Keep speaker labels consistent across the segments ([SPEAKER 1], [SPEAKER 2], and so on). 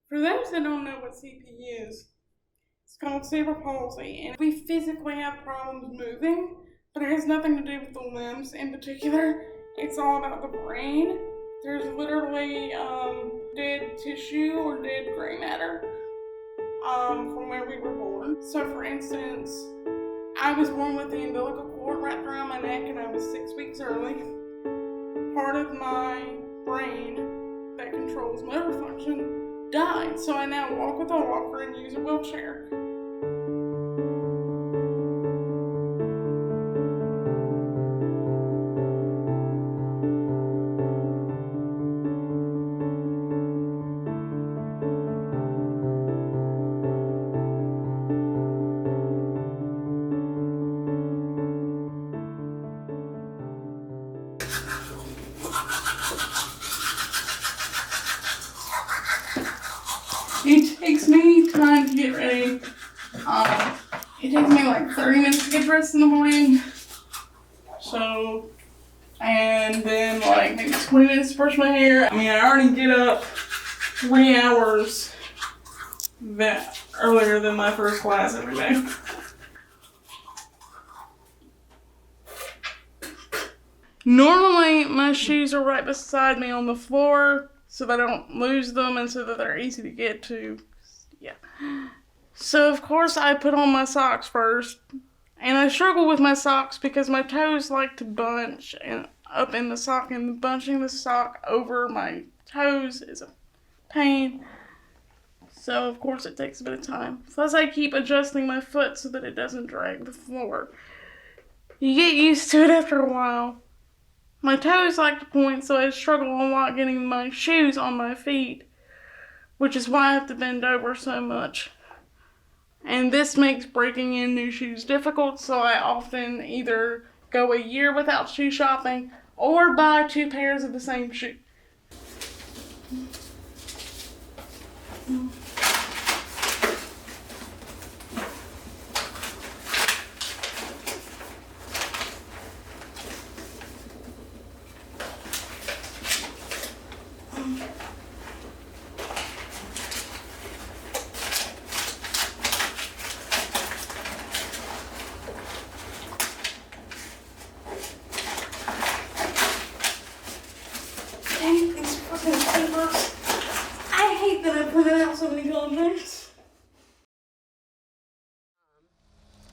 [SPEAKER 1] For those that don't know what CP is, it's called cerebral palsy, and we physically have problems moving, but it has nothing to do with the limbs in particular. It's all about the brain. There's literally dead tissue or dead gray matter from where we were born. So, for instance, I was born with the umbilical cord wrapped around my neck, and I was 6 weeks early. Part of my brain that controls motor function died, so I now walk with a walker and use a wheelchair. It takes me time to get ready. It takes me like 30 minutes to get dressed in the morning. So, and then like maybe 20 minutes to brush my hair. I mean, I already get up 3 hours earlier than my first class every day. Normally, my shoes are right beside me on the floor, so that I don't lose them and so that they're easy to get to. Yeah. So of course I put on my socks first. And I struggle with my socks because my toes like to bunch and up in the sock, and bunching the sock over my toes is a pain. So of course it takes a bit of time. Plus I keep adjusting my foot so that it doesn't drag the floor. You get used to it after a while. My toes like to point, so I struggle a lot getting my shoes on my feet, which is why I have to bend over so much. And this makes breaking in new shoes difficult, so I often either go a year without shoe shopping or buy 2 pairs of the same shoe. Dang these fucking papers. I hate that I printed out so many contracts.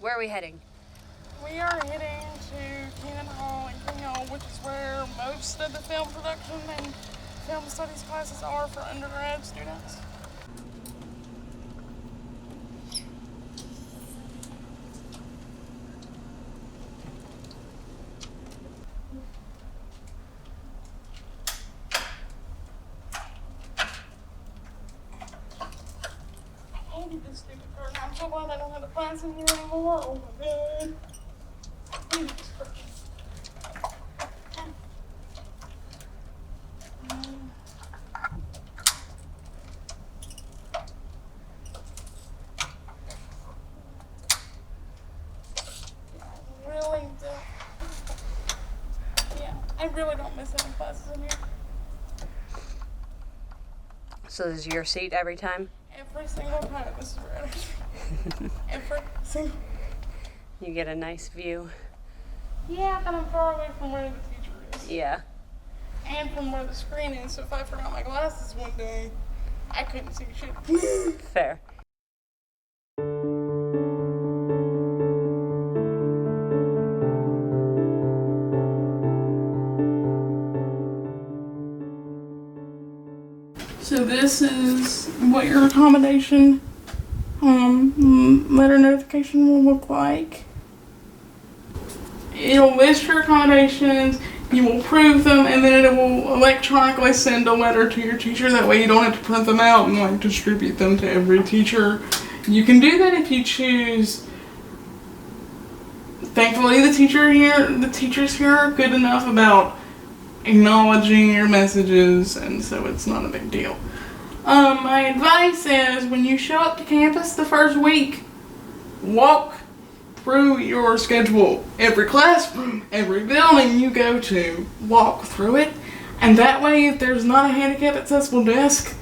[SPEAKER 2] Where are we heading?
[SPEAKER 1] We are heading to Cannon Hall in King Hall, which is where most of the film production and film studies classes are for undergrad students. I hated this stupid curtain. I'm so glad I don't have the plants in here anymore. Oh my god. I hated this curtain. I really don't miss any classes in here.
[SPEAKER 2] So this is your seat every time?
[SPEAKER 1] Every single time. This is where every single.
[SPEAKER 2] You get a nice view.
[SPEAKER 1] Yeah, but I'm far away from where the teacher is.
[SPEAKER 2] Yeah.
[SPEAKER 1] And from where the screen is, so if I forgot my glasses one day, I couldn't see shit.
[SPEAKER 2] Fair.
[SPEAKER 1] So this is what your accommodation letter notification will look like. It'll list your accommodations, you will prove them, and then it will electronically send a letter to your teacher. That way you don't have to print them out and like distribute them to every teacher. You can do that if you choose. Thankfully the teachers here are good enough about acknowledging your messages, and so it's not a big deal. My advice is when you show up to campus the first week, walk through your schedule. Every classroom, every building you go to, walk through it, and that way if there's not a handicap accessible desk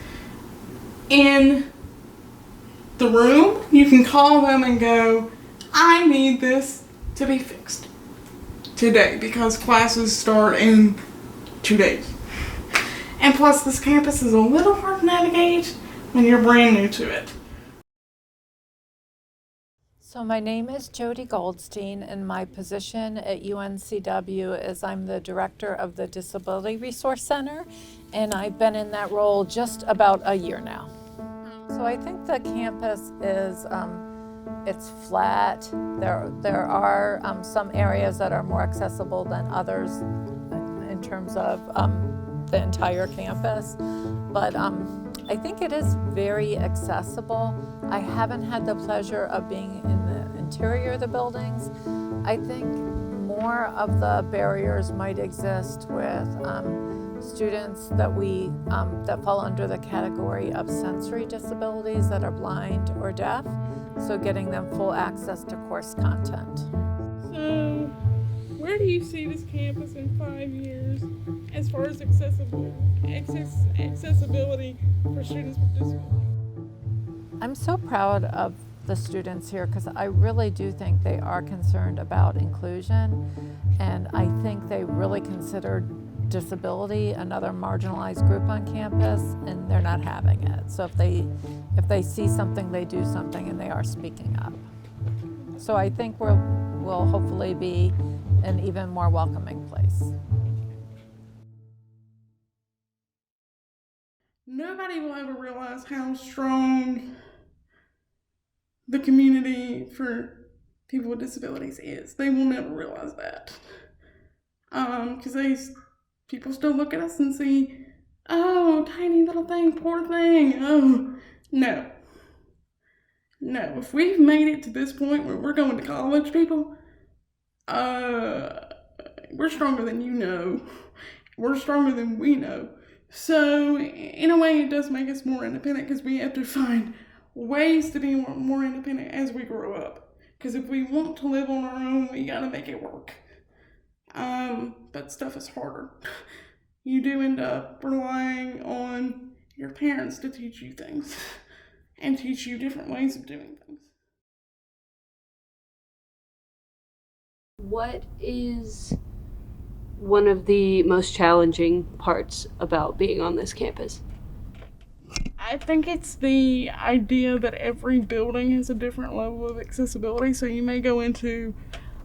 [SPEAKER 1] in the room, you can call them and go, I need this to be fixed today because classes start in 2 days. And plus, this campus is a little hard to navigate when you're brand new to it.
[SPEAKER 3] So my name is Jody Goldstein, and my position at UNCW is I'm the director of the Disability Resource Center, and I've been in that role just about a year now. So I think the campus is, it's flat. There are some areas that are more accessible than others in terms of the entire campus, but I think it is very accessible. I haven't had the pleasure of being in the interior of the buildings. I think more of the barriers might exist with students that fall under the category of sensory disabilities that are blind or deaf, so getting them full access to course content.
[SPEAKER 1] So, where do you see this campus in 5 years as far as accessibility for students with disabilities?
[SPEAKER 3] I'm so proud of the students here because I really do think they are concerned about inclusion, and I think they really consider disability another marginalized group on campus, and they're not having it. So if they see something, they do something, and they are speaking up. So I think we'll hopefully be an even more welcoming place.
[SPEAKER 1] Nobody will ever realize how strong the community for people with disabilities is. They will never realize that. Because people still look at us and see, oh, tiny little thing, poor thing. Oh, no. No, if we've made it to this point where we're going to college, people, we're stronger than you know. We're stronger than we know. So, in a way, it does make us more independent because we have to find ways to be more independent as we grow up. Because if we want to live on our own, we gotta make it work. But stuff is harder. You do end up relying on your parents to teach you things and teach you different ways of doing things.
[SPEAKER 4] What is one of the most challenging parts about being on this campus?
[SPEAKER 1] I think it's the idea that every building has a different level of accessibility. So you may go into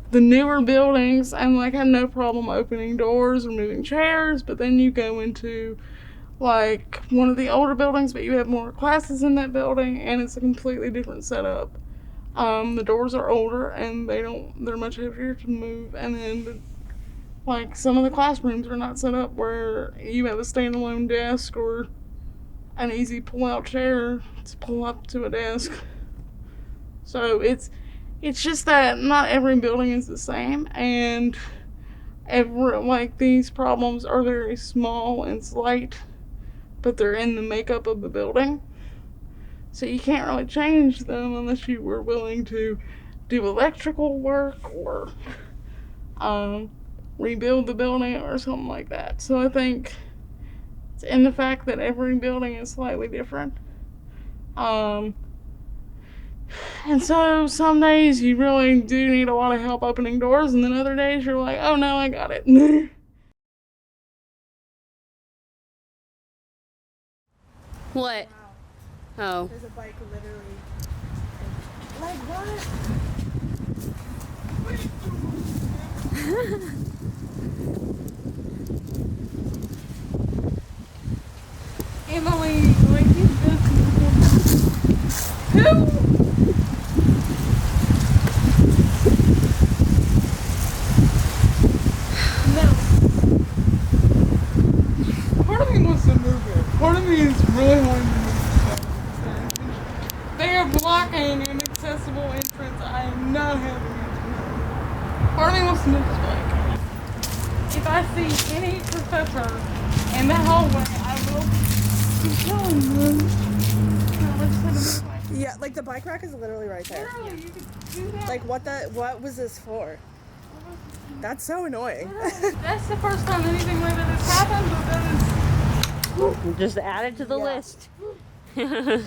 [SPEAKER 1] the newer buildings and have no problem opening doors or moving chairs, but then you go into one of the older buildings, but you have more classes in that building and it's a completely different setup. The doors are older and they're much heavier to move, and then some of the classrooms are not set up where you have a standalone desk or an easy pull-out chair to pull up to a desk. So it's just that not every building is the same, and these problems are very small and slight, but they're in the makeup of the building. So you can't really change them unless you were willing to do electrical work or rebuild the building or something like that. So I think it's in the fact that every building is slightly different. And so some days you really do need a lot of help opening doors, and then other days you're like, oh no, I got it.
[SPEAKER 4] What? Oh.
[SPEAKER 5] There's a bike literally. Like what?
[SPEAKER 1] Emily, you just who? Part of me wants to move it. Part of me is really wanting to move it. They are blocking an accessible entrance. I am not having it. Part of me wants to move this bike. If I see any professor in the hallway, I will keep telling them.
[SPEAKER 5] Yeah, the bike rack is literally right there.
[SPEAKER 1] Literally, you could do that.
[SPEAKER 5] What was this for? That's so annoying.
[SPEAKER 1] That's the first time anything like that has happened, but that is
[SPEAKER 4] Just add it to the list.
[SPEAKER 6] I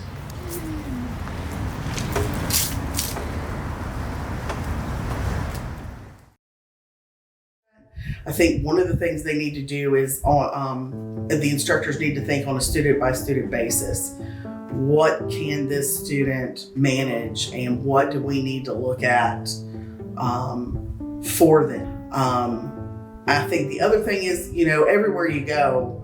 [SPEAKER 6] think one of the things they need to do is the instructors need to think on a student by student basis. What can this student manage and what do we need to look at for them? I think the other thing is, everywhere you go,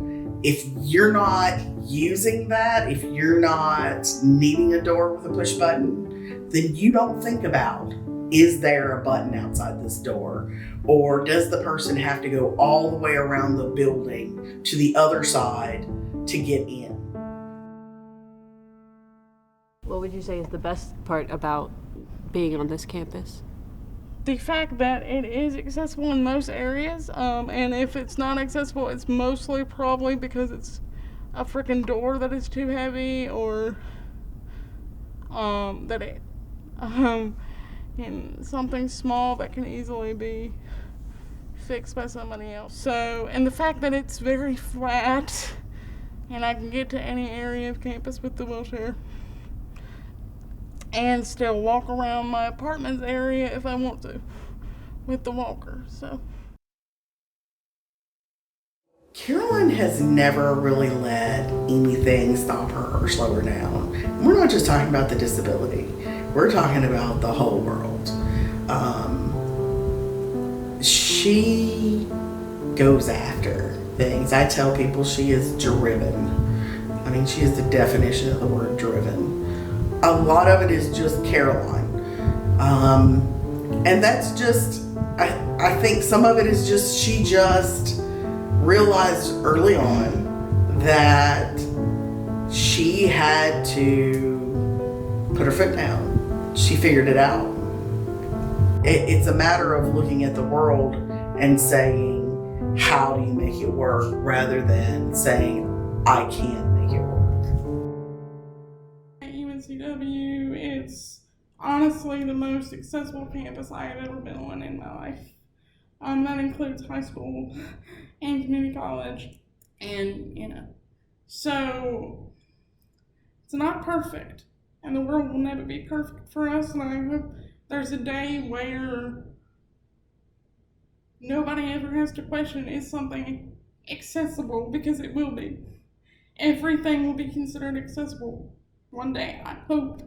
[SPEAKER 6] if you're not using that, if you're not needing a door with a push button, then you don't think about, is there a button outside this door? Or does the person have to go all the way around the building to the other side to get in?
[SPEAKER 4] What would you say is the best part about being on this campus?
[SPEAKER 1] The fact that it is accessible in most areas, and if it's not accessible, it's mostly probably because it's a freaking door that is too heavy, or that it in something small that can easily be fixed by somebody else. So, and the fact that it's very flat and I can get to any area of campus with the wheelchair and still walk around my apartment's area if I want to with the walker. So
[SPEAKER 6] Caroline has never really let anything stop her or slow her down. And we're not just talking about the disability. We're talking about the whole world. She goes after things. I tell people she is driven. I mean, she is the definition of the word driven. A lot of it is just Caroline. And that's just, I think some of it is just, she just realized early on that she had to put her foot down. She figured it out. It's a matter of looking at the world and saying, how do you make it work, rather than saying, I can't make it work.
[SPEAKER 1] at UNCW, it's honestly the most accessible campus I have ever been on in my life. That includes high school and community college, and so it's not perfect, and the world will never be perfect for us, and I hope there's a day where nobody ever has to question, is something accessible, because it will be. Everything will be considered accessible one day, I hope.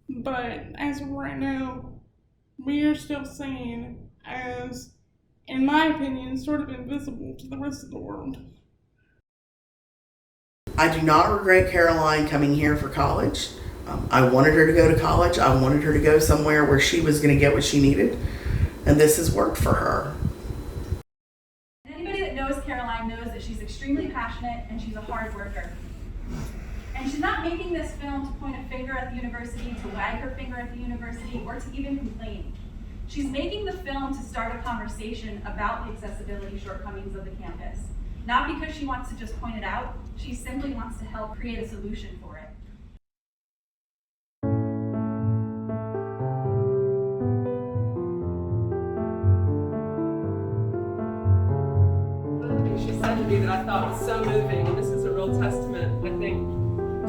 [SPEAKER 1] But as of right now, we are still seen as, in my opinion, sort of invisible to the rest of the world.
[SPEAKER 6] I do not regret Caroline coming here for college. I wanted her to go to college. I wanted her to go somewhere where she was going to get what she needed. And this has worked for her.
[SPEAKER 7] Anybody that knows Caroline knows that she's extremely passionate and she's a hard worker. And she's not making this film to point a finger at the university, to wag her finger at the university, or to even complain. She's making the film to start a conversation about the accessibility shortcomings of the campus. Not because she wants to just point it out, she simply wants to help create a solution for it.
[SPEAKER 8] She said to me that I thought was so moving, and this is a real testament, I think,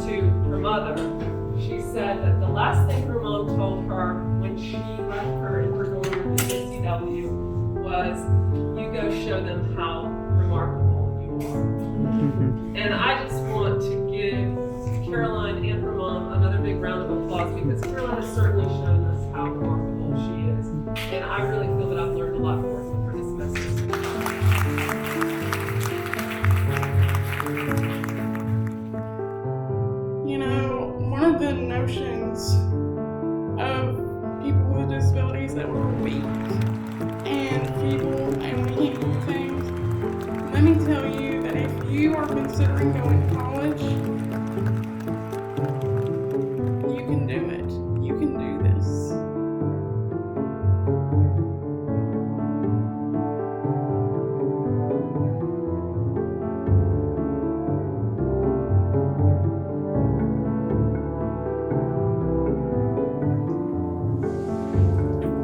[SPEAKER 8] to her mother. She said that the last thing her mom told her when she left her in her dorm at UNCW was, you go show them how remarkable you are. And I just want to give Caroline and her mom another big round of applause, because Caroline has certainly shown us how remarkable she is. And I really feel that I've learned a lot working with her this semester.
[SPEAKER 1] One of the notions of people with disabilities that we're weak and feeble and we can't do things. Let me tell you that if you are considering going to college, you can do it. You can do this.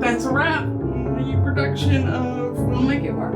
[SPEAKER 1] That's a wrap on the production of We'll Make It Work.